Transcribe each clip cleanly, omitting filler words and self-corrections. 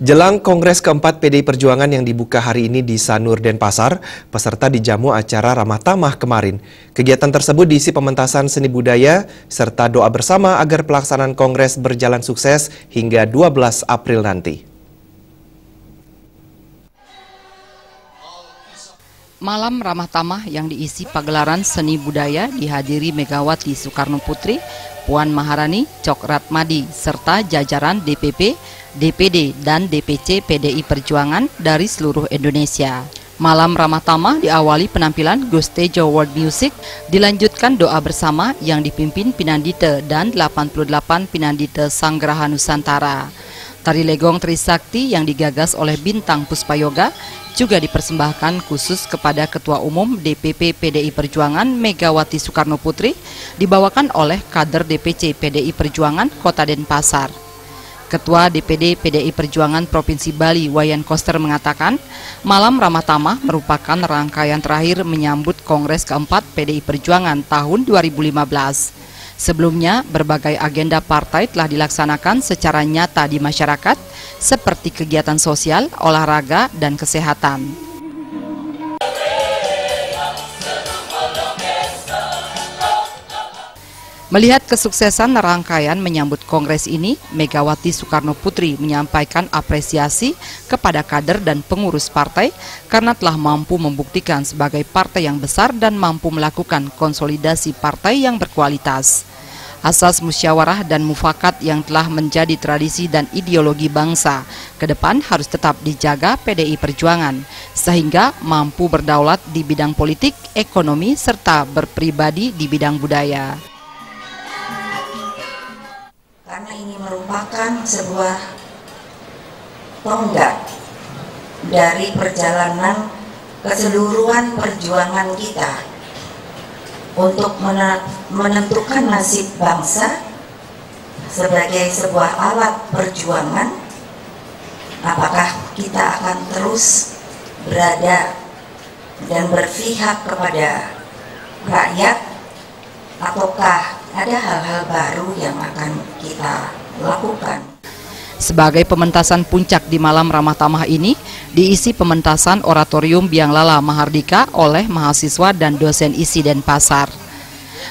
Jelang Kongres keempat PDI Perjuangan yang dibuka hari ini di Sanur, Denpasar, peserta dijamu acara Ramah Tamah kemarin. Kegiatan tersebut diisi pementasan seni budaya serta doa bersama agar pelaksanaan Kongres berjalan sukses hingga 12 April nanti. Malam Ramah Tamah yang diisi pagelaran seni budaya dihadiri Megawati Soekarno Putri, Puan Maharani, Cok Ratmadi, serta jajaran DPP, DPD, dan DPC PDI Perjuangan dari seluruh Indonesia. Malam Ramah Tamah diawali penampilan Gus Tejo World Music, dilanjutkan doa bersama yang dipimpin Pinandite dan 88 Pinandite Sanggraha Nusantara. Tari Legong Trisakti yang digagas oleh Bintang Puspayoga juga dipersembahkan khusus kepada Ketua Umum DPP PDI Perjuangan Megawati Soekarno Putri, dibawakan oleh kader DPC PDI Perjuangan Kota Denpasar. Ketua DPD PDI Perjuangan Provinsi Bali Wayan Koster mengatakan, Malam Ramah Tamah merupakan rangkaian terakhir menyambut Kongres keempat PDI Perjuangan tahun 2015. Sebelumnya, berbagai agenda partai telah dilaksanakan secara nyata di masyarakat, seperti kegiatan sosial, olahraga, dan kesehatan. Melihat kesuksesan rangkaian menyambut Kongres ini, Megawati Soekarno Putri menyampaikan apresiasi kepada kader dan pengurus partai karena telah mampu membuktikan sebagai partai yang besar dan mampu melakukan konsolidasi partai yang berkualitas. Asas musyawarah dan mufakat yang telah menjadi tradisi dan ideologi bangsa ke depan harus tetap dijaga PDI Perjuangan, sehingga mampu berdaulat di bidang politik, ekonomi, serta berpribadi di bidang budaya. Karena ini merupakan sebuah tonggak dari perjalanan keseluruhan perjuangan kita untuk menentukan nasib bangsa sebagai sebuah alat perjuangan. Apakah kita akan terus berada dan berpihak kepada rakyat, ataukah ada hal-hal baru yang akan kita lakukan? Sebagai pementasan puncak di Malam Ramah Tamah ini, diisi pementasan oratorium Biang Lala Mahardika oleh mahasiswa dan dosen ISI Denpasar.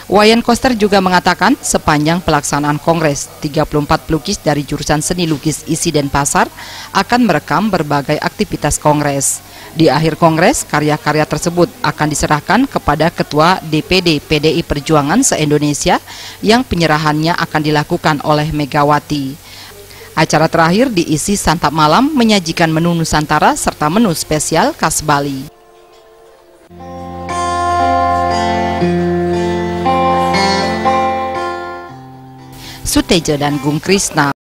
Wayan Koster juga mengatakan sepanjang pelaksanaan Kongres, 34 pelukis dari jurusan seni lukis ISI Denpasar akan merekam berbagai aktivitas Kongres. Di akhir Kongres, karya-karya tersebut akan diserahkan kepada Ketua DPD PDI Perjuangan se-Indonesia yang penyerahannya akan dilakukan oleh Megawati. Acara terakhir diisi santap malam menyajikan menu Nusantara serta menu spesial khas Bali. Suteja dan Gung Krisna.